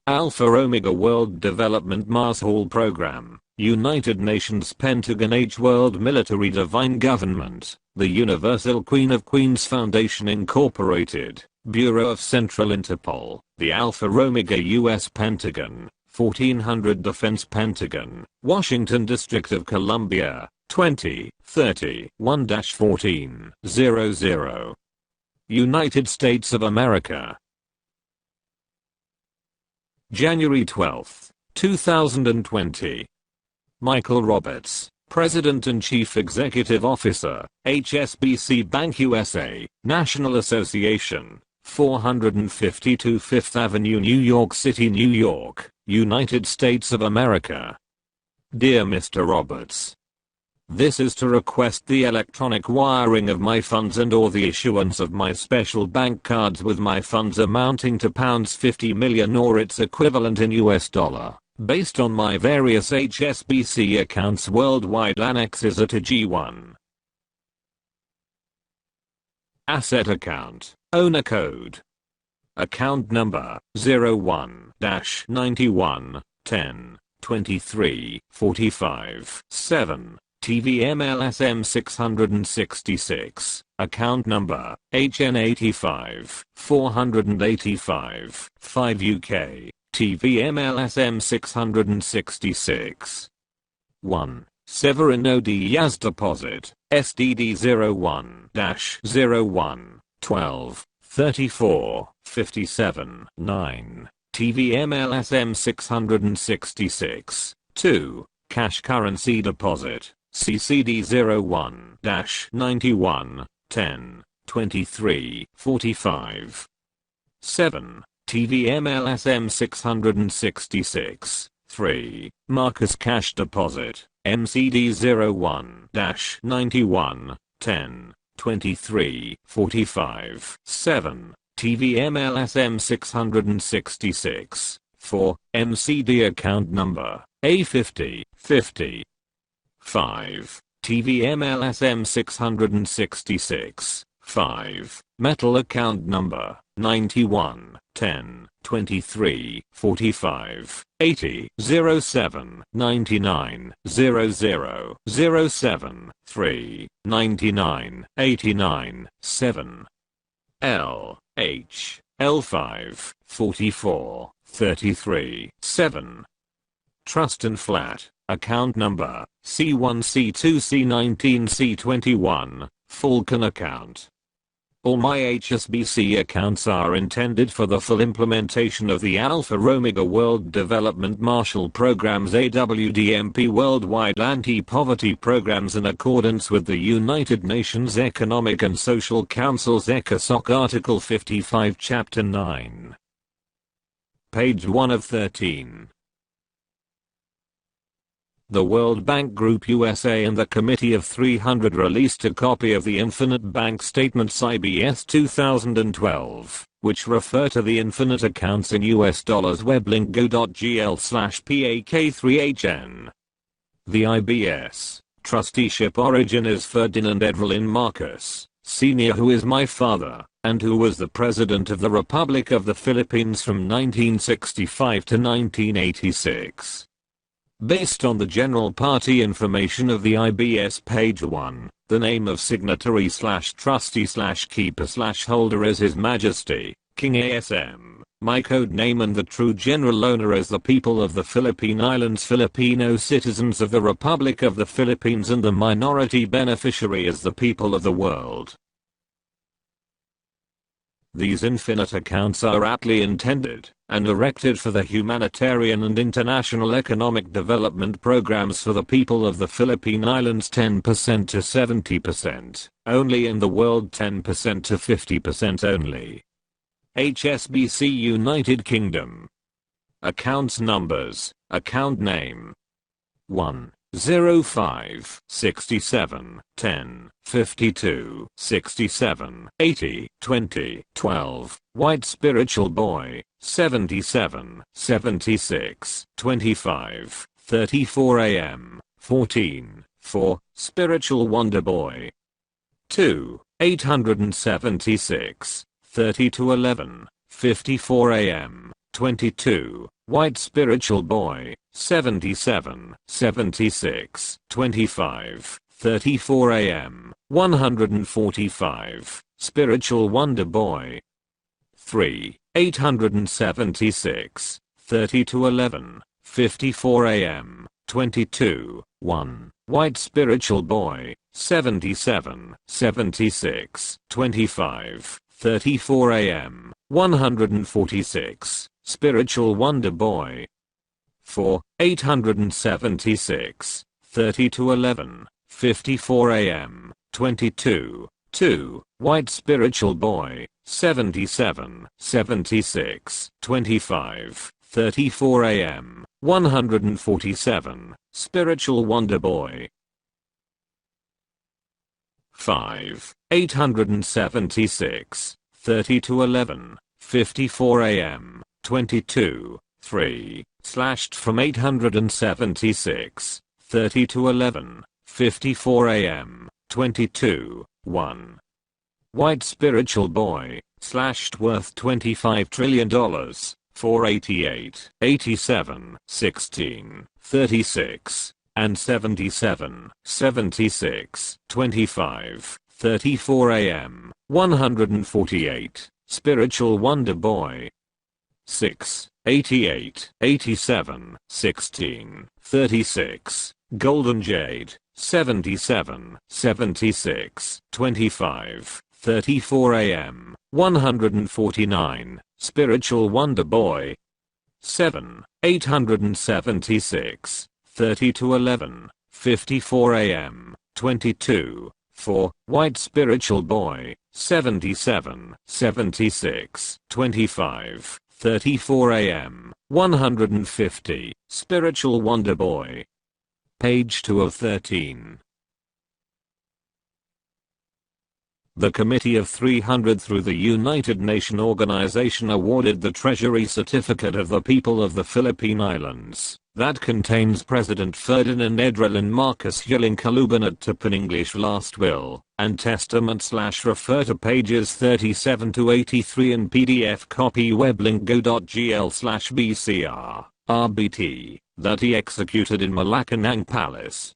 Alpha Omega World Development Marshall Program, United Nations Pentagon H World Military Divine Government, the Universal Queen of Queens Foundation Incorporated, Bureau of Central Interpol, the Alpha Omega US Pentagon, 1400 Defense Pentagon, Washington District of Columbia, 2030 1-1400. United States of America. January 12, 2020. Michael Roberts, President and Chief Executive Officer, HSBC Bank USA, National Association, 452 Fifth Avenue, New York City, New York, United States of America. Dear Mr. Roberts, this is to request the electronic wiring of my funds and/or the issuance of my special bank cards with my funds amounting to £50 million or its equivalent in US dollar, based on my various HSBC accounts worldwide. Annexes at a G1. Asset account, owner code. Account number 01-91 10 23 45 7. TVMLSM 666, account number, HN85, 485, 5 UK, TVMLSM 666. 1. Severino Diaz Deposit, SDD 01-01, 12, 34, 57, 9, TVMLSM 666. 2. Cash Currency Deposit, CCD 01-91, 10, 23, 45. 7. TVMLSM 666, 3. Marcus Cash Deposit, MCD 01-91, 10, 23, 45. 7. TVMLSM 666, 4. MCD account number, A50, 50. 5. TVMLSM 666, 5. Metal account number, 91, 10, 23, 45, 80, 07, 99, 00, 07, 3, 99, 89, 7. L, H, L5, 44, 33, 7. Trust and Flat, account number, C1, C2, C19, C21, Falcon account. All my HSBC accounts are intended for the full implementation of the Alpha Omega World Development Marshall Program's AWDMP worldwide anti-poverty programs in accordance with the United Nations Economic and Social Council's ECOSOC Article 55 Chapter 9. Page 1 of 13. The World Bank Group USA and the Committee of 300 released a copy of the Infinite Bank Statements IBS 2012, which refer to the infinite accounts in US dollars. Weblink go.gl/PAK3HN. The IBS trusteeship origin is Ferdinand Evelyn Marcos, Sr., who is my father, and who was the President of the Republic of the Philippines from 1965 to 1986. Based on the general party information of the IBS page 1, the name of signatory/trustee/keeper/holder is His Majesty, King ASM, my code name, and the true general owner is the people of the Philippine Islands, Filipino citizens of the Republic of the Philippines, and the minority beneficiary is the people of the world. These infinite accounts are aptly intended and erected for the humanitarian and international economic development programs for the people of the Philippine Islands 10% to 70%, only in the world 10% to 50% only. HSBC United Kingdom. Accounts numbers, account name. 1. 05 67 10 52 67 80 20 12 White Spiritual Boy 77 76 25 34 AM 14 4 Spiritual Wonder Boy 2 876 30 to 11 54 AM 22. White spiritual boy, 77, 76, 25, 34 AM, 145, spiritual wonder boy. 3. 876, 30 to 11, 54 AM, 22, 1. White spiritual boy, 77, 76, 25, 34 AM, 146, spiritual wonder boy. 4. 876, 30 to 11, 54 AM, 22, 2. White spiritual boy, 77, 76, 25, 34 AM, 147, spiritual wonder boy. 5. 876, 30 to 11, 54 AM, 22, 3, slashed from 876, 30 to 11, 54 AM, 22, 1. White spiritual boy, slashed worth $25 trillion, 488, 87, 16, 36, and 77, 76, 25, 34 AM, 148, spiritual wonder boy. 6. 88, 87, 16, 36, golden jade, 77, 76, 25, 34 AM, 149, spiritual wonder boy. 7. 876, 30 to 11, 54 AM, 22, 4. White spiritual boy, 77, 76, 25, 34 AM, 150, spiritual wonder boy. Page 2 of 13. The Committee of 300 through the United Nations Organization awarded the Treasury Certificate of the People of the Philippine Islands, that contains President Ferdinand Edrelin Marcos Yulin Tapan English last will, and testament / refer to pages 37 to 83 in PDF copy weblink.go.gl/BCR, RBT, that he executed in Malacanang Palace,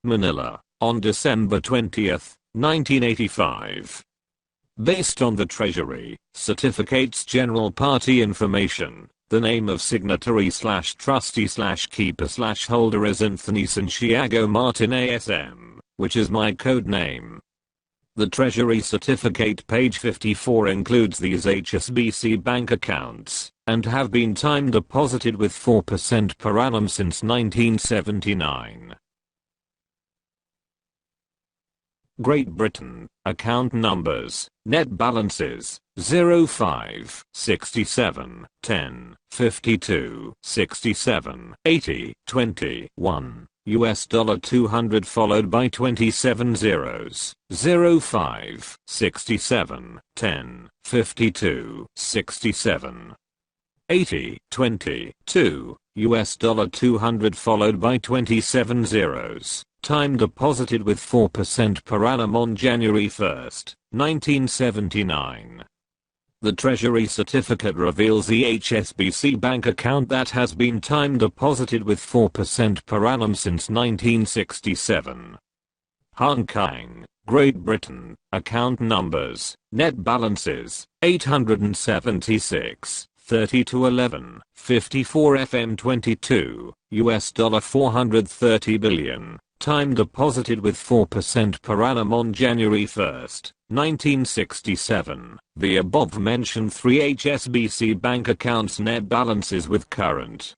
Manila, on December 20, 1985. Based on the Treasury Certificate's general party information, the name of signatory / trustee / keeper / holder is Anthony Santiago Martin ASM, which is my code name. The Treasury Certificate page 54 includes these HSBC bank accounts, and have been time deposited with 4% per annum since 1979. Great Britain, account numbers, net balances, 05, 67, 10, 52, 67, 80, 21, US dollar 200 followed by 27 zeros, 05, 67, 10, 52, 67, 80, 22, US dollar 200 followed by 27 zeros. Time deposited with 4% per annum on January 1, 1979. The Treasury Certificate reveals the HSBC bank account that has been time deposited with 4% per annum since 1967. Hong Kong, Great Britain, account numbers, net balances, 876, 30 to 11, 54 FM 22, US dollar 430 billion. Time deposited with 4% per annum on January 1, 1967. The above mentioned 3 HSBC bank accounts net balances with current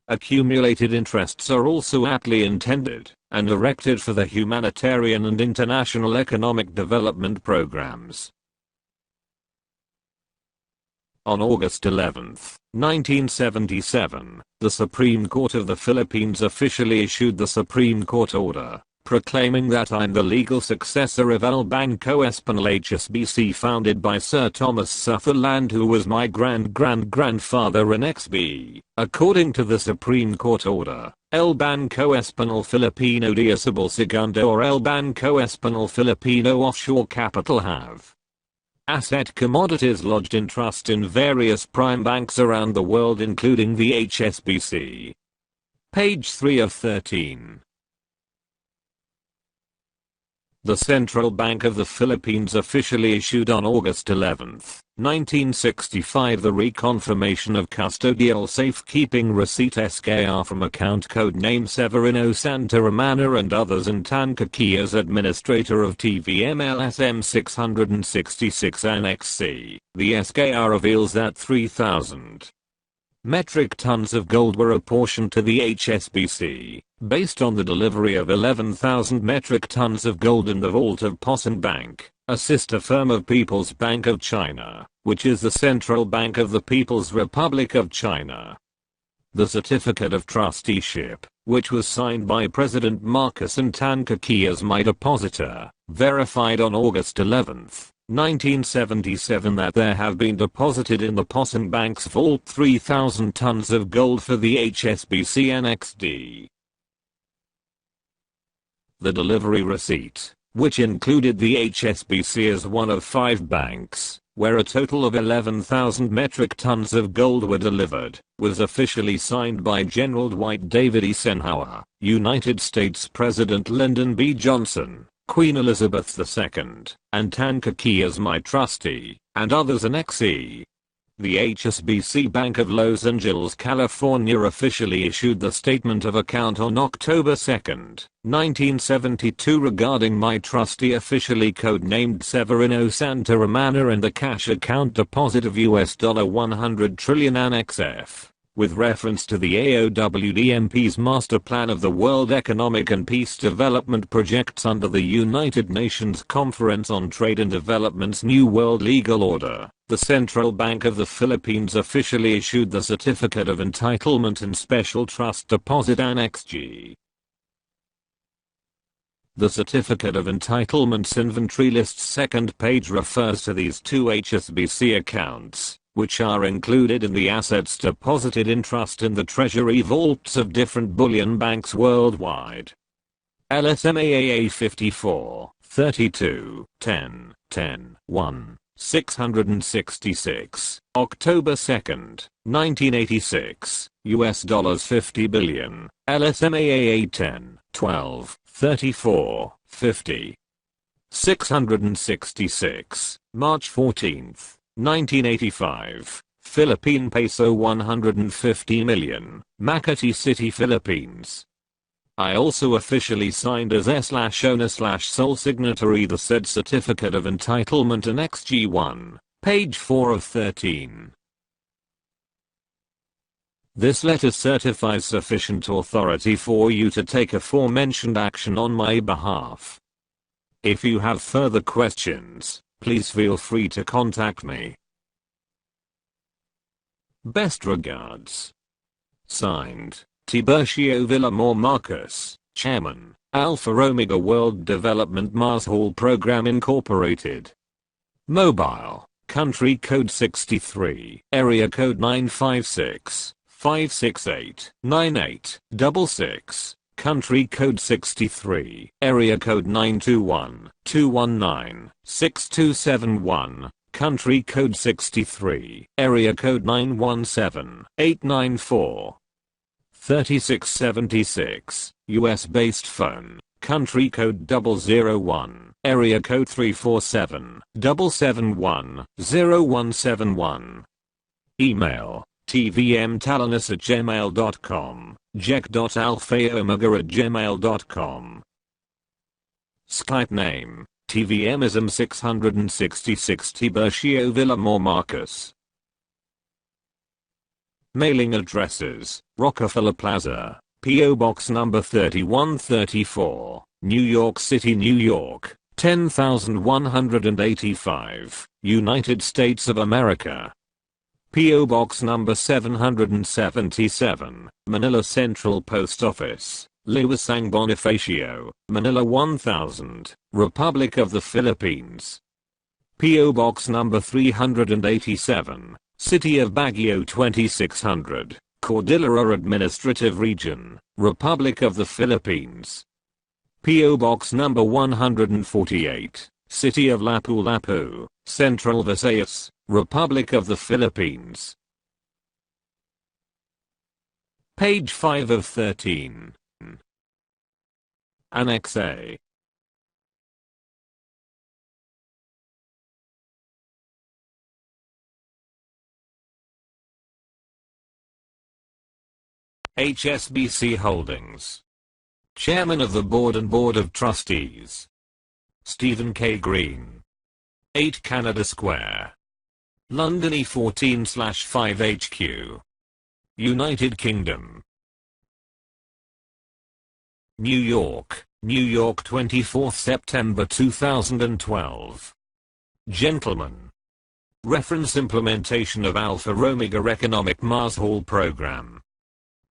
accumulated interests are also aptly intended and erected for the humanitarian and international economic development programs. On August 11, 1977, the Supreme Court of the Philippines officially issued the Supreme Court order, proclaiming that I'm the legal successor of El Banco Español HSBC, founded by Sir Thomas Sutherland, who was my grandfather and XB. According to the Supreme Court order, El Banco Español Filipino Diosable Segundo or El Banco Español Filipino Offshore Capital have Asset commodities lodged in trust in various prime banks around the world including the HSBC. Page 3 of 13. The Central Bank of the Philippines officially issued on August 11, 1965 the reconfirmation of custodial safekeeping receipt SKR from account code name Severino Santaramana and others and Tankaki as administrator of TVMLSM 666 Annex C. The SKR reveals that 3,000 metric tons of gold were apportioned to the HSBC, based on the delivery of 11,000 metric tons of gold in the vault of Posen Bank, a sister firm of People's Bank of China, which is the central bank of the People's Republic of China. The certificate of trusteeship, which was signed by President Marcos and Tankaki as my depositor, verified on August 11, 1977 that there have been deposited in the Posen Bank's vault 3,000 tons of gold for the HSBC Annex D. The delivery receipt, which included the HSBC as one of 5 banks, where a total of 11,000 metric tons of gold were delivered, was officially signed by General Dwight David Eisenhower, United States President Lyndon B. Johnson, Queen Elizabeth II, and Tankaki as my trustee, and others Annex E. The HSBC Bank of Los Angeles, California officially issued the statement of account on October 2, 1972 regarding my trustee officially codenamed Severino Santaramana and the cash account deposit of $100 trillion Annex F. With reference to the AOWDMP's Master Plan of the World Economic and Peace Development Projects under the United Nations Conference on Trade and Development's New World Legal Order, the Central Bank of the Philippines officially issued the Certificate of Entitlement and Special Trust Deposit Annex G. The Certificate of Entitlement's inventory list's second page refers to these 2 HSBC accounts, which are included in the assets deposited in trust in the treasury vaults of different bullion banks worldwide. LSMAAA 54, 32, 10, 10, 1, 666, October 2, 1986, US dollars 50 billion, LSMAAA 10, 12, 34, 50. 666, March 14, 1985, Philippine peso 150 million, Makati City, Philippines. I also officially signed as S/owner/sole signatory the said Certificate of Entitlement Annex G1, page 4 of 13. This letter certifies sufficient authority for you to take aforementioned action on my behalf. If you have further questions, please feel free to contact me. Best regards. Signed, Tiburcio Villamor Marcos, Chairman, Alpha Omega World Development Mars Hall Program Incorporated. Mobile, country code 63, area code 956-568-9866. Country code 63, area code 921-219-6271, country code 63, area code 917-894. 3676, US based phone, country code 001, area code 347-771-0171. Email, tvmtalanus@gmail.com. jack.alphaomega@gmail.com. Skype name, TVMism 666 Tiburcio Villamor Marcos. Mailing addresses, Rockefeller Plaza, P.O. Box number 3134, New York City, New York, 10185, United States of America. P.O. Box number 777, Manila Central Post Office, Liwasang Bonifacio, Manila 1000, Republic of the Philippines. P.O. Box number 387, City of Baguio 2600, Cordillera Administrative Region, Republic of the Philippines. P.O. Box number 148, City of Lapu-Lapu, Central Visayas, Republic of the Philippines. Page 5 of 13. Annex A. HSBC Holdings. Chairman of the Board and Board of Trustees. Stephen K. Green. 8 Canada Square. London E14/5 HQ. United Kingdom. New York, 24 September 2012. Gentlemen. Reference implementation of Alpha Omega Economic Mars Hall Program.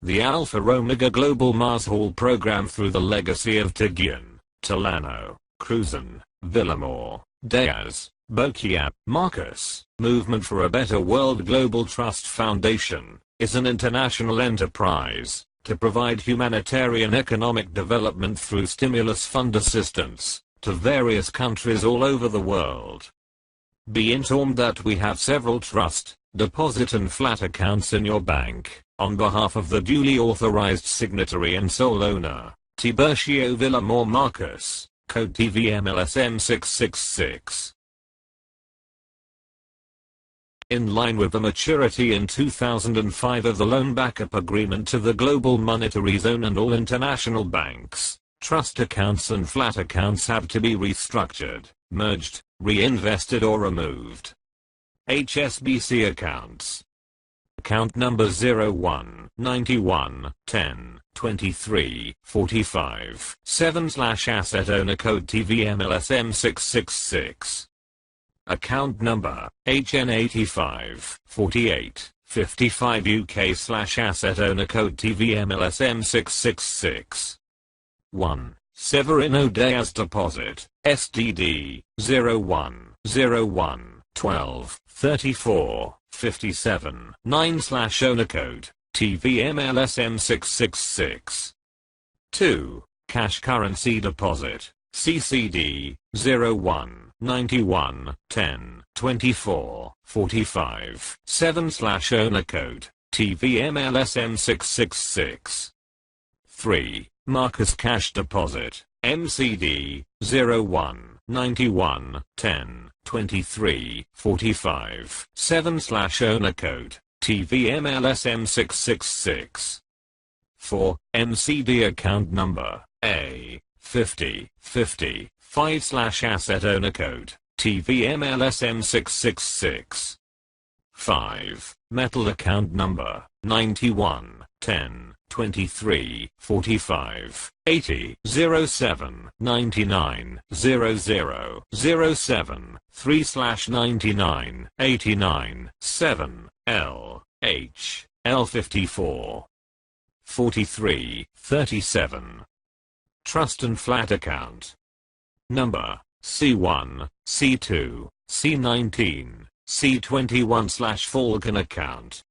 The Alpha Omega Global Mars Hall Program through the legacy of Tigran, Tolano, Cruzan, Villamor, Diaz, Bokia, Marcus, Movement for a Better World Global Trust Foundation, is an international enterprise to provide humanitarian economic development through stimulus fund assistance to various countries all over the world. Be informed that we have several trust, deposit and flat accounts in your bank, on behalf of the duly authorized signatory and sole owner, Tiburcio Villamor Marcus, code TVMLSM 666. In line with the maturity in 2005 of the loan backup agreement to the Global Monetary Zone and all international banks, trust accounts and flat accounts have to be restructured, merged, reinvested or removed. HSBC accounts. Account number 01 91 10 23 45 7/asset owner code TVMLSM 666. Account number HN85 48 55 UK/asset owner code TVMLSM 666. 1. Severino Diaz Deposit, SDD 01 01 12 34 57 9/owner code TVMLSM 666. 2. Cash Currency Deposit, CCD 01 91 10 24 45 7/owner code TVMLSM 666. 3. Marcus Cash Deposit, MCD 01 91 10 23 45 7/owner code TVMLSM 666. 4. MCD account number A 50 50 5/asset owner code TVMLSM 666. 5. Metal account number 91 10 23 45 80 07 99 00 07 3/99 89 7 L H L 54 43 37. Trust and flat account number C1 C2 C19 C21/Falcon account.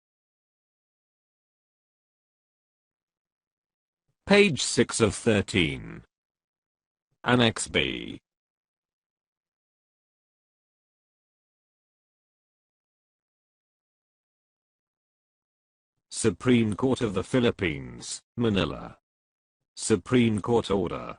Page 6 of 13. Annex B. Supreme Court of the Philippines, Manila. Supreme Court Order.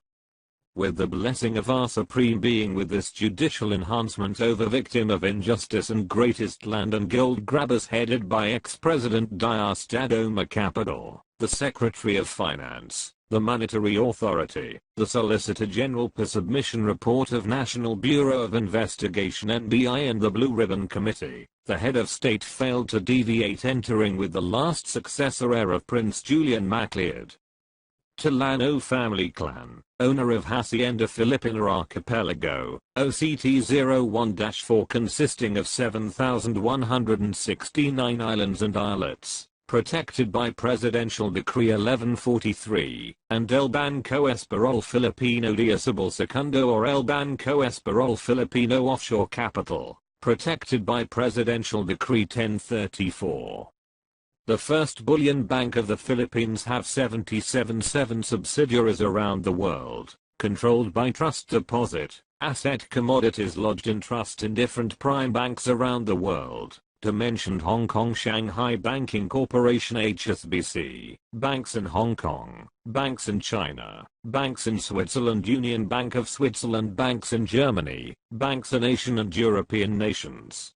With the blessing of our Supreme Being, with this judicial enhancement over victim of injustice and greatest land and gold grabbers headed by ex-President Diosdado Macapagal, the Secretary of Finance, the Monetary Authority, the Solicitor General per submission report of National Bureau of Investigation (NBI) and the Blue Ribbon Committee, the head of state failed to deviate, entering with the last successor heir of Prince Julian Macleod. Tolano family clan, owner of Hacienda Filipina Archipelago, OCT-01-4, consisting of 7,169 islands and islets, protected by Presidential Decree 1143, and El Banco Esperol Filipino de Isabel Segundo or El Banco Esperol Filipino Offshore Capital, protected by Presidential Decree 1034. The First Bullion Bank of the Philippines have 77 subsidiaries around the world, controlled by trust deposit, asset commodities lodged in trust in different prime banks around the world. To mention Hong Kong Shanghai Banking Corporation HSBC, banks in Hong Kong, banks in China, banks in Switzerland, Union Bank of Switzerland, banks in Germany, banks in Asian and European nations.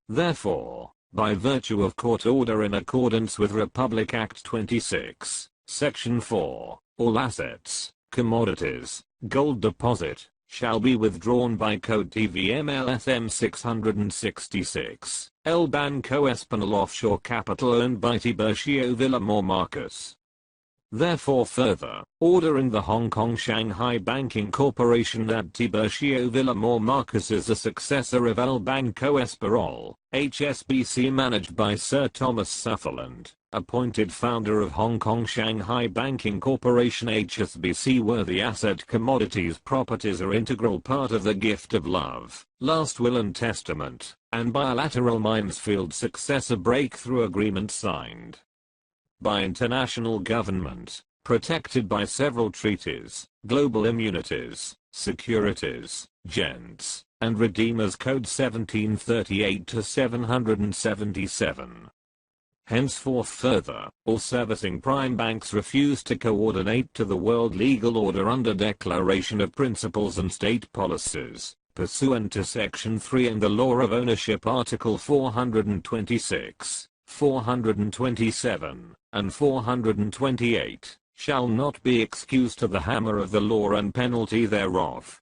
Therefore, by virtue of court order in accordance with Republic Act 26, Section 4, all assets, commodities, gold deposit, shall be withdrawn by Code TVMLSM 666, El Banco Español Offshore Capital owned by Tiburcio Villamor Marcus. Therefore further, ordering the Hong Kong Shanghai Banking Corporation that Tiburcio Villamor Marcus is a successor of El Banco Español, HSBC managed by Sir Thomas Sutherland, appointed founder of Hong Kong Shanghai Banking Corporation HSBC, where the asset commodities properties are integral part of the gift of love, last will and testament, and bilateral Minesfield successor breakthrough agreement signed by international government, protected by several treaties, global immunities, securities, gents, and Redeemers Code 1738 to 777. Henceforth further, all servicing prime banks refuse to coordinate to the world legal order under Declaration of Principles and State Policies, pursuant to Section 3 and the Law of Ownership Article 426, 427, and 428, shall not be excused to the hammer of the law and penalty thereof.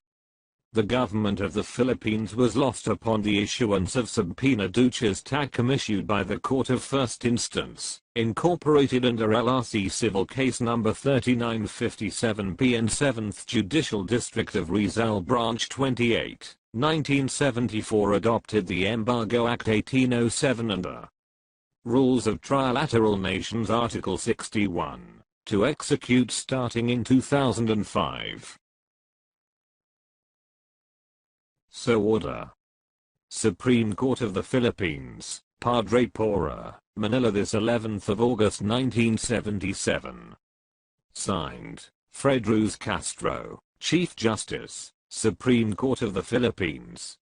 The government of the Philippines was lost upon the issuance of subpoena duces tactum issued by the Court of First Instance, incorporated under LRC Civil Case No. 3957P and 7th Judicial District of Rizal Branch 28, 1974, adopted the Embargo Act 1807 under Rules of Trilateral Nations Article 61, to execute starting in 2005. So order. Supreme Court of the Philippines, Padre Pora, Manila, this 11th of August 1977. Signed, Fred Ruz Castro, Chief Justice, Supreme Court of the Philippines.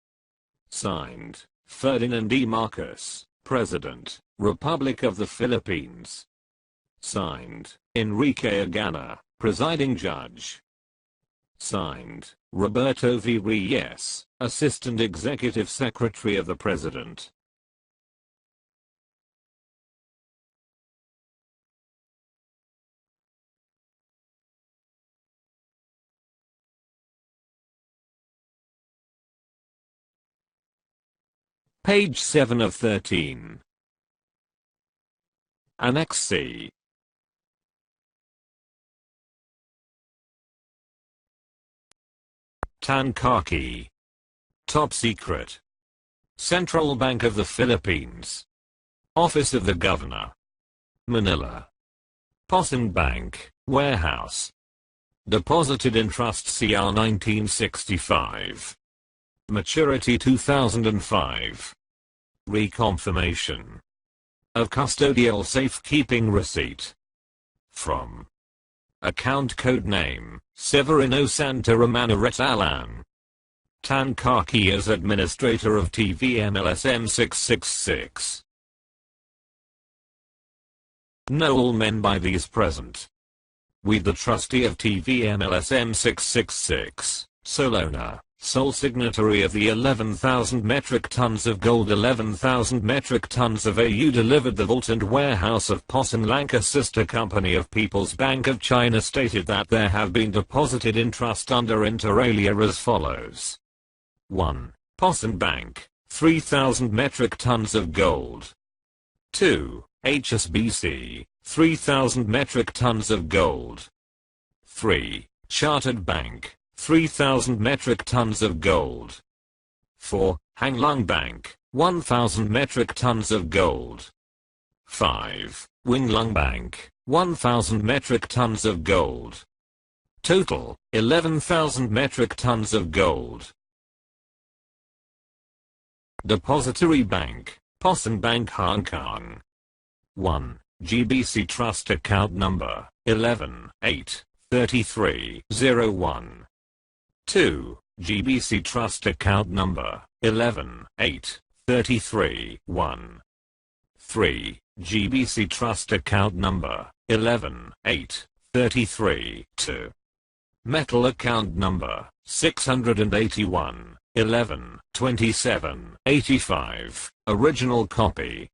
Signed, Ferdinand E. Marcos, President, Republic of the Philippines. Signed, Enrique Agana, Presiding Judge. Signed, Roberto V. Reyes, Assistant Executive Secretary of the President. Page 7 of 13. Annex C. Tankaki. Top secret. Central Bank of the Philippines. Office of the Governor. Manila. Posen Bank, Warehouse. Deposited in Trust CR 1965. Maturity 2005. Reconfirmation of custodial safekeeping receipt. From account code name, Severino Santa Romana Retalan. Tankaki as administrator of TVMLSM 666. Know all men by these present. We the trustee of TVMLSM 666, Solona, sole signatory of the 11,000 metric tons of gold, 11,000 metric tons of AU delivered the vault and warehouse of Posen Lanka sister company of People's Bank of China, stated that there have been deposited in trust under inter alia as follows. 1. Posen Bank, 3,000 metric tons of gold. 2. HSBC, 3,000 metric tons of gold. 3. Chartered Bank, 3,000 metric tons of gold. 4. Hanglung Bank, 1,000 metric tons of gold. 5. Winglung Bank, 1,000 metric tons of gold. Total, 11,000 metric tons of gold. Depository Bank, Posen Bank Hong Kong. 1. GBC Trust Account Number, 11, 8, 3301. 2. GBC Trust Account Number 118331. 3. GBC Trust Account Number 118332. Metal Account Number 681 112785. Original copy.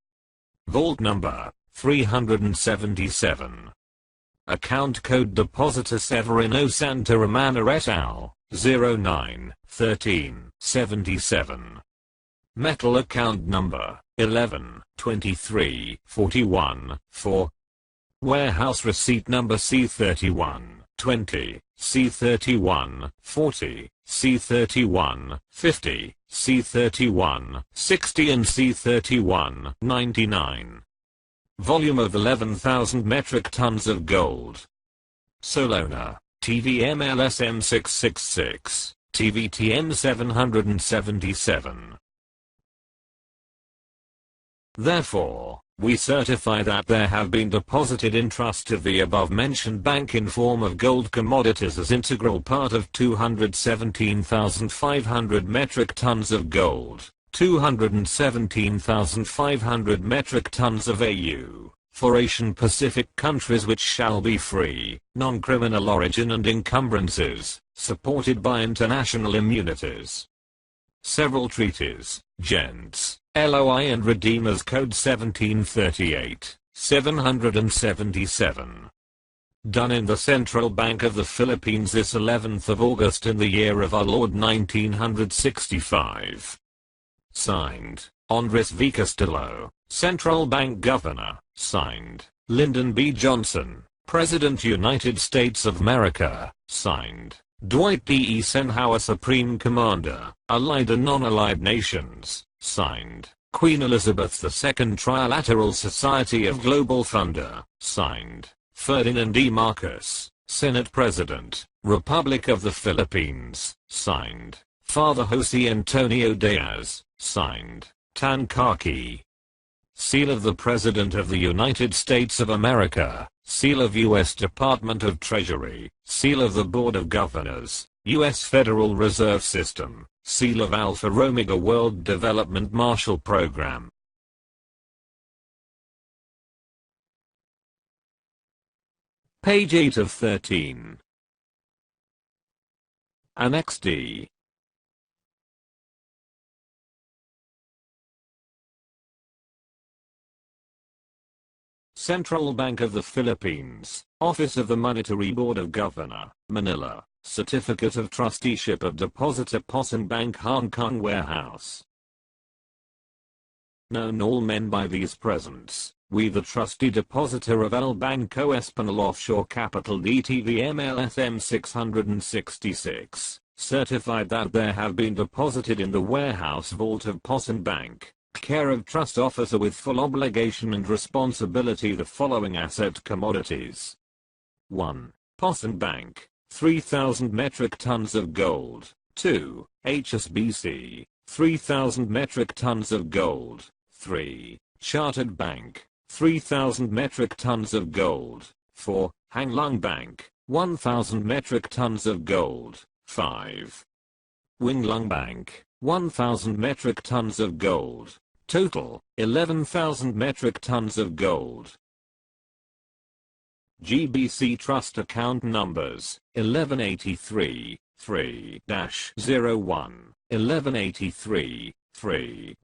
Vault Number 377. Account Code Depositor Severino Santaramana et al. 091377. Metal Account Number 112341 4. Warehouse Receipt Number C3120, C3140, C3150, C3160 and C3199. Volume of 11,000 metric tons of gold. Solona, TVMLSM 666, TVTM 777. Therefore, we certify that there have been deposited in trust of the above-mentioned bank in form of gold commodities as integral part of 217,500 metric tons of gold, 217,500 metric tons of AU, for Asian Pacific countries which shall be free, non-criminal origin and encumbrances, supported by international immunities. Several treaties, gents, LOI and Redeemers Code 1738, 777. Done in the Central Bank of the Philippines this 11th of August in the year of our Lord 1965. Signed, Andres V. Castillo, Central Bank Governor. Signed, Lyndon B. Johnson, President United States of America. Signed, Dwight D. Eisenhower, Supreme Commander, Allied and Non-Allied Nations. Signed, Queen Elizabeth II, Trilateral Society of Global Funder. Signed, Ferdinand E. Marcos, Senate President, Republic of the Philippines. Signed, Father Jose Antonio Diaz. Signed, Tan Kaki. Seal of the President of the United States of America. Seal of U.S. Department of Treasury. Seal of the Board of Governors, U.S. Federal Reserve System. Seal of Alpha Omega World Development Marshall Program. Page 8 of 13. Annex D. Central Bank of the Philippines, Office of the Monetary Board of Governor, Manila. Certificate of Trusteeship of Depositor Posen Bank Hong Kong Warehouse. Known all men by these presents, we the trustee depositor of El Banco Espanol Offshore Capital DTVMLSM 666, certified that there have been deposited in the warehouse vault of Posen Bank, care of trust officer with full obligation and responsibility the following asset commodities. 1. Posen Bank, 3,000 metric tons of gold. 2. HSBC, 3,000 metric tons of gold. 3. Chartered Bank, 3,000 metric tons of gold. 4. Hang Lung Bank, 1,000 metric tons of gold. 5. Wing Lung Bank, 1,000 metric tons of gold. Total, 11,000 metric tons of gold. GBC Trust Account Numbers 1183 3-01, 1183 3-1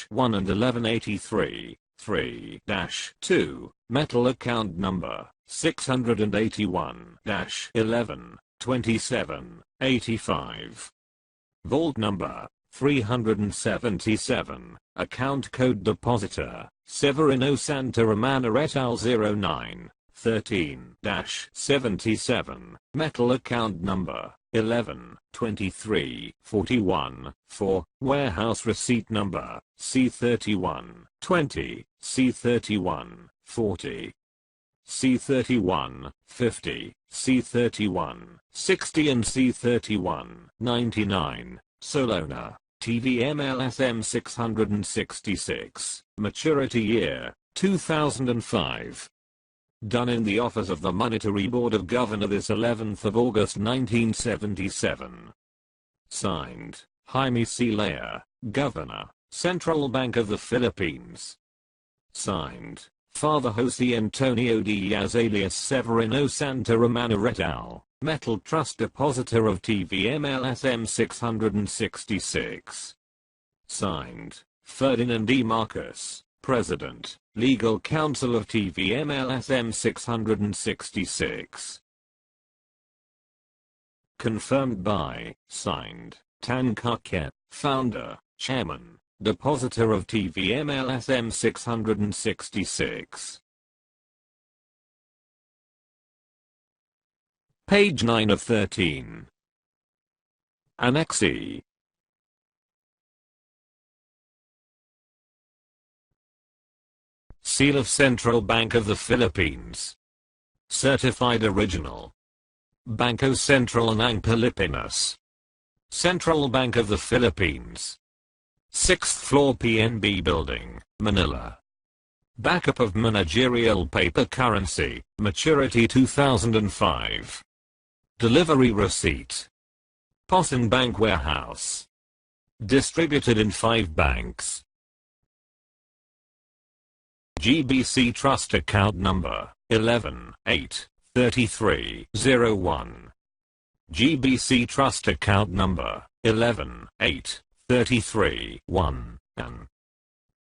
and 1183 3-2. Metal Account Number 681 11 27 85. Vault Number 377. Account Code Depositor Severino Santaramana et al. 09 13-77. Metal Account Number 11 23 41 4. Warehouse Receipt Number C31 20, C31 40, C31 50, C31 60 and C31 99. Solona, TVMLSM 666. Maturity year 2005. Done in the office of the Monetary Board of Governor this 11th of August 1977. Signed, Jaime C. Lea, Governor, Central Bank of the Philippines. Signed, Father Jose Antonio Diaz alias Severino Santa Romana et al., Metal Trust Depositor of TVMLSM 666. Signed, Ferdinand E. Marcus, President, Legal Counsel of TVMLSM 666. Confirmed by, signed, Tan Ka-Ket, Founder, Chairman, Depositor of TVMLSM 666. Page 9 of 13. Annex E. Seal of Central Bank of the Philippines. Certified Original. Bangko Sentral ng Pilipinas. Central Bank of the Philippines. 6th floor PNB Building, Manila. Backup of managerial paper currency, maturity 2005. Delivery receipt. POSN Bank Warehouse. Distributed in 5 banks. GBC Trust Account Number 11-8-3301. GBC Trust Account Number 11-8-33-1.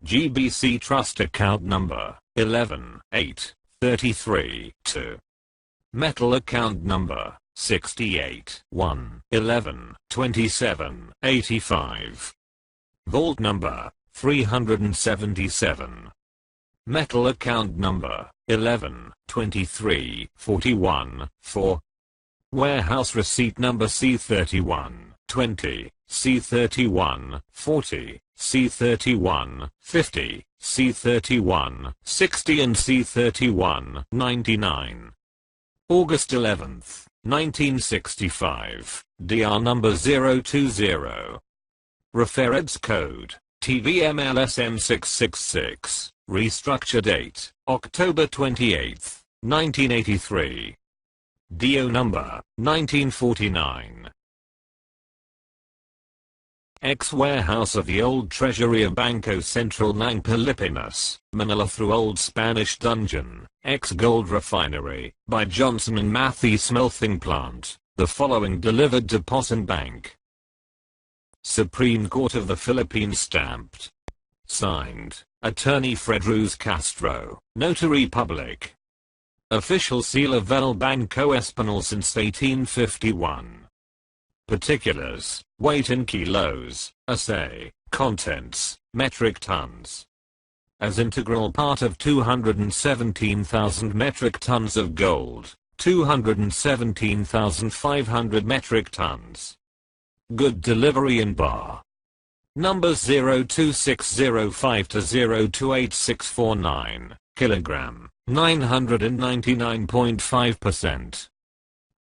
GBC Trust Account Number 11-8-33-2. Metal Account Number 68-1-11-27-85. Vault Number 377. Metal Account Number 11-23-41-4. Warehouse Receipt Number C31-20, C31-40, C31-50, C31-60 and C31-99. August 11, 1965, DR number 020. Reference Code, TVMLSM 666, Restructure Date, October 28, 1983. DO number, 1949. Ex-warehouse of the old treasury of Bangko Sentral ng Pilipinas, Manila through Old Spanish Dungeon, ex-gold refinery, by Johnson and Matthey Smelting Plant, the following delivered to POSN Bank. Supreme Court of the Philippines stamped. Signed, Attorney Fred Ruz Castro, Notary Public. Official seal of El Banco Espanol since 1851. Particulars, weight in kilos, assay, contents, metric tons. As integral part of 217,000 metric tons of gold, 217,500 metric tons. Good delivery in bar. Numbers 02605 to 028649, kilogram, 999.5%.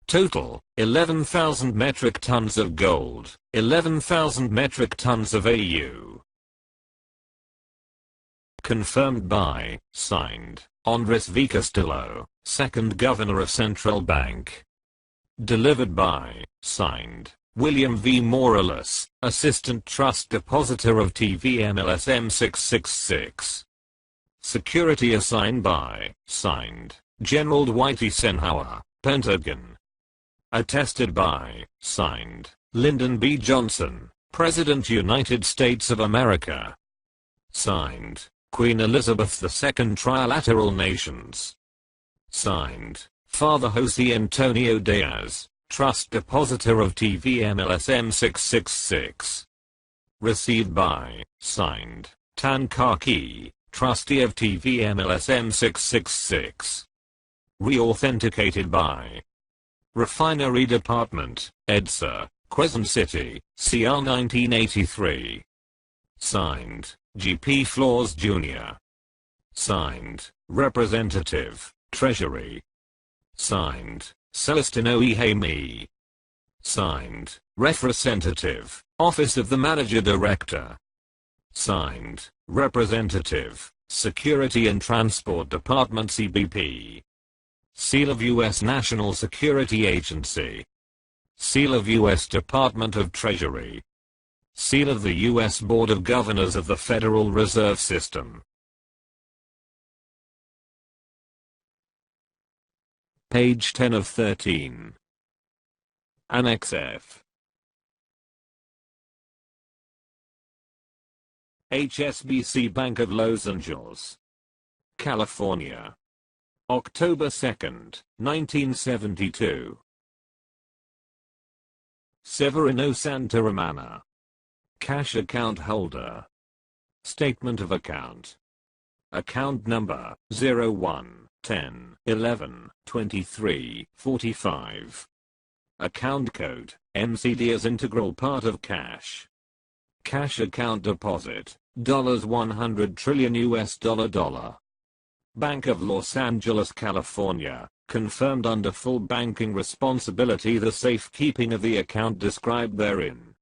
Total, 11,000 metric tons of gold, 11,000 metric tons of AU. Confirmed by, signed, Andres V. Castillo, 2nd Governor of Central Bank. Delivered by, signed, William V. Morales, Assistant Trust Depositor of TVMLSM 666. Security assigned by, signed, General Dwight Eisenhower, Pentagon. Attested by, signed, Lyndon B. Johnson, President United States of America. Signed, Queen Elizabeth II Trilateral Nations. Signed, Father Jose Antonio Diaz, Trust Depositor of TVMLSM 666. Received by, signed, Tan Ka-Ket, Trustee of TVMLSM 666. Reauthenticated by Refinery Department, EDSA, Quezon City, CR 1983. Signed, G.P. Flores Jr. Signed, Representative, Treasury. Signed, Celestino E. Jaime. Signed, Representative, Office of the Manager Director. Signed, Representative, Security and Transport Department CBP. Seal of U.S. National Security Agency. Seal of U.S. Department of Treasury. Seal of the U.S. Board of Governors of the Federal Reserve System. Page 10 of 13. Annex F. HSBC Bank of Los Angeles, California. October 2, 1972. Severino Santa Romana. Cash account holder. Statement of account. Account number 01 10 11 23 45. Account code MCD as integral part of cash. Cash account deposit $100 trillion US dollar. Bank of Los Angeles, California, confirmed under full banking responsibility the safekeeping of the account described therein.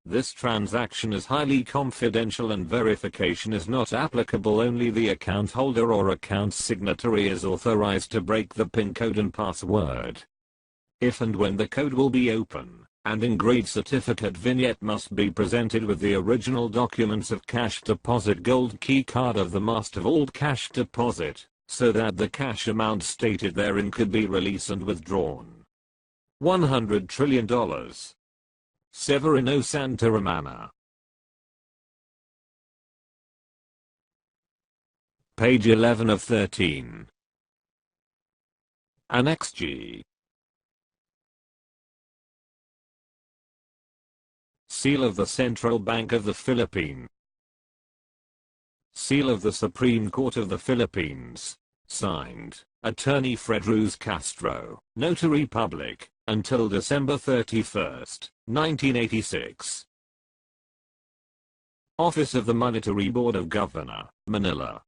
This transaction is highly confidential and verification is not applicable. Only the account holder or account signatory is authorized to break the PIN code and password. If and when the code will be open, and engraved certificate vignette must be presented with the original documents of cash deposit gold key card of the master vault cash deposit, so that the cash amount stated therein could be released and withdrawn. $100 trillion. Severino Santa Romana. Page 11 of 13. Annex G. Seal of the Central Bank of the Philippines. Seal of the Supreme Court of the Philippines. Signed, Attorney Fred Ruz Castro, Notary Public, until December 31, 1986. Office of the Monetary Board of Governor, Manila.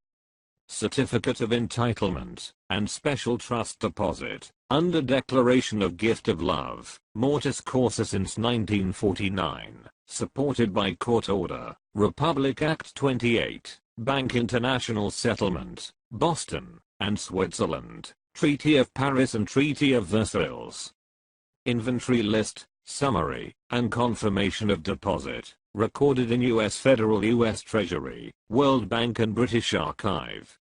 Certificate of Entitlement, and Special Trust Deposit, under Declaration of Gift of Love, Mortis Causa since 1949, supported by Court Order, Republic Act 28, Bank International Settlement, Boston, and Switzerland, Treaty of Paris and Treaty of Versailles. Inventory list, summary, and confirmation of deposit, recorded in U.S. Federal U.S. Treasury, World Bank and British Archive.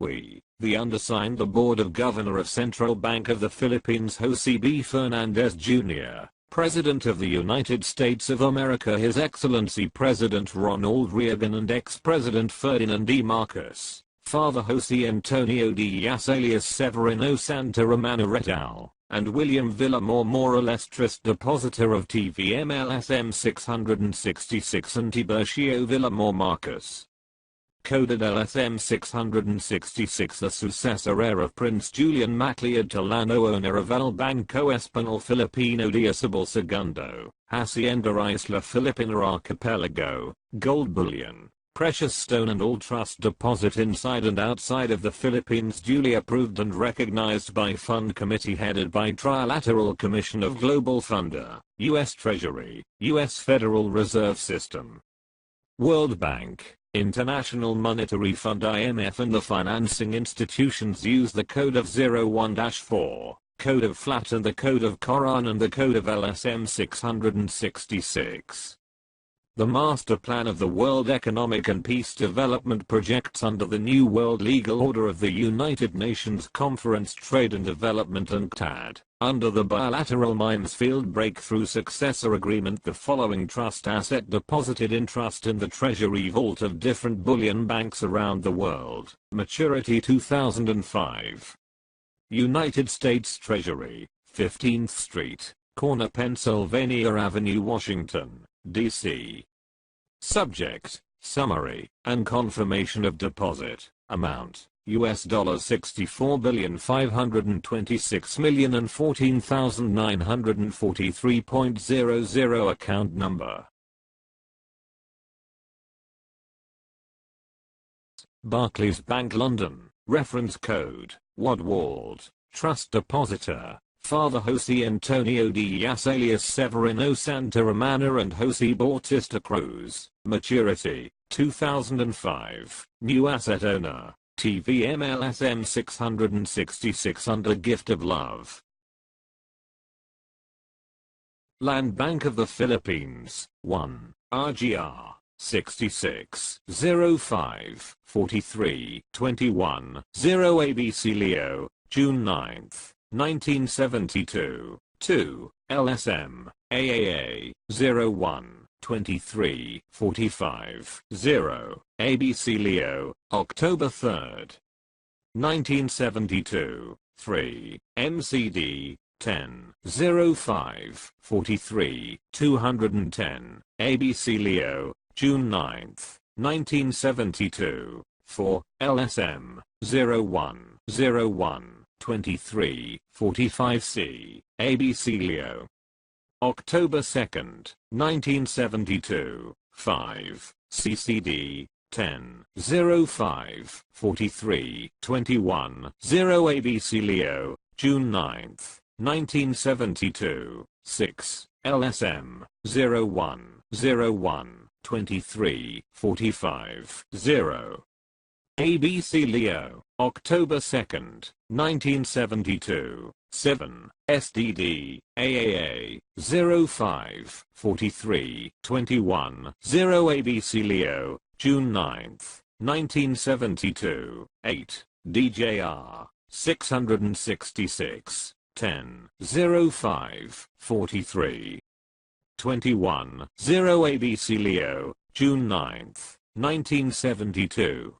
We, the undersigned, the Board of Governor of Central Bank of the Philippines, Jose B. Fernandez Jr., President of the United States of America, His Excellency President Ronald Reagan and ex-President Ferdinand E. Marcos, Father Jose Antonio Diaz alias Severino Santa Romana et al., and William Villamor Morales Trust Depositor of TVMLSM 666 and Tiburcio Villamor Marcos. Coded LSM 666, the successor heir of Prince Julian Macleod Tolano, owner of El Banco Espanol Filipino de Isabel II, Hacienda Isla Filipina Archipelago, gold bullion, precious stone and all trust deposit inside and outside of the Philippines, duly approved and recognized by Fund Committee headed by Trilateral Commission of Global Funder, U.S. Treasury, U.S. Federal Reserve System. World Bank, International Monetary Fund IMF and the financing institutions use the code of 01-4, code of FLAT and the code of Coran and the code of LSM 666. The master plan of the World Economic and Peace Development Projects under the New World Legal Order of the United Nations Conference Trade and Development and TAD, under the Bilateral Minesfield Breakthrough Successor Agreement, the following trust asset deposited in trust in the Treasury Vault of different bullion banks around the world, maturity 2005. United States Treasury, 15th Street, corner Pennsylvania Avenue, Washington, D.C. Subject, summary, and confirmation of deposit, amount, US $64,526,014,943.00. Account number. Barclays Bank London, reference code, Woodward, trust depositor, Father Jose Antonio Diaz alias Severino Santa Romana and Jose Bautista Cruz, maturity, 2005. New asset owner, TVMLSM 666 under gift of love. Land Bank of the Philippines, 1, RGR, 66, 05, 43, 21, 0 ABC Leo, June 9, 1972, 2, LSM, AAA, 01, 23, 45, 0, ABC Leo, October 3, 1972, 3, MCD, 10, 05, 43, 210, ABC Leo, June 9, 1972, 4, LSM, 01, 01, 23, 45C, ABC Leo. October 2, 1972, 5, CCD, 10, 05, 43, 21, 0 ABC Leo, June 9, 1972, 6, LSM, 01, 01, 23, 45, 0. ABC Leo, October 2, 1972, 7, SDD, AAA, 05, 43, 21, 0 ABC Leo, June 9, 1972, 8, DJR, 666, 10, 05, 43, 21, 0 ABC Leo, June 9, 1972.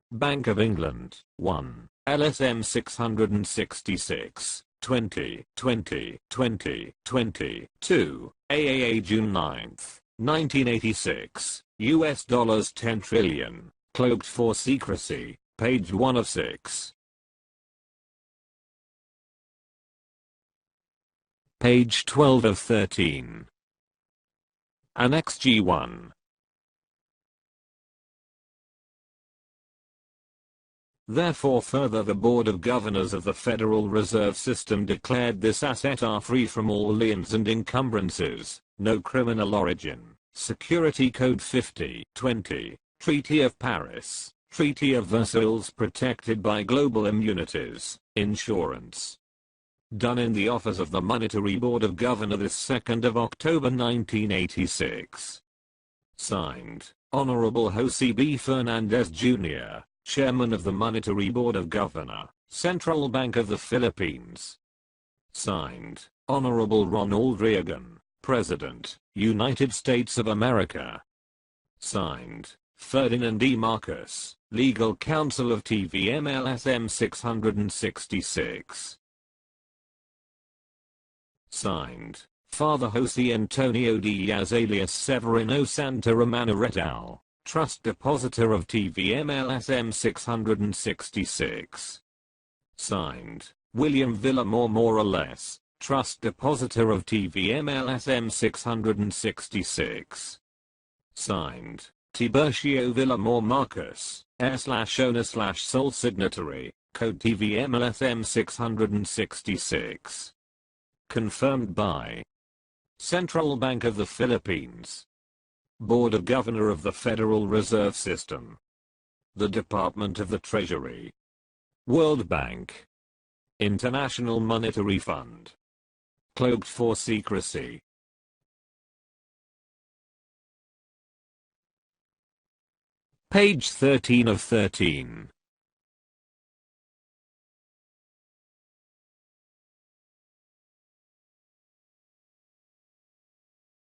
Bank of England, 1, LSM 666, 20, 20, 20, 20, 2, AAA June 9, 1986, US dollars 10 trillion, cloaked for secrecy, page 1 of 6. Page 12 of 13. Annex G1. Therefore further, the Board of Governors of the Federal Reserve System declared this asset are free from all liens and encumbrances, no criminal origin. Security Code 50-20, Treaty of Paris, Treaty of Versailles, protected by global immunities, insurance. Done in the office of the Monetary Board of Governors this 2nd of October 1986. Signed, Honorable Jose B. Fernandez Jr., Chairman of the Monetary Board of Governors, Central Bank of the Philippines. Signed, Honorable Ronald Reagan, President, United States of America. Signed, Ferdinand E. Marcos, Legal Counsel of TVMLSM 666. Signed, Father Jose Antonio Diaz alias Severino Santa Romana et al., Trust Depositor of TVMLSM 666. Signed, William Villamore Morales, Trust Depositor of TVMLSM 666. Signed, Tiburcio Villamore Marcos, /owner/sole signatory, Code TVMLSM 666. Confirmed by Central Bank of the Philippines, Board of Governors of the Federal Reserve System, the Department of the Treasury, World Bank, International Monetary Fund. Cloaked for secrecy. Page 13 of 13.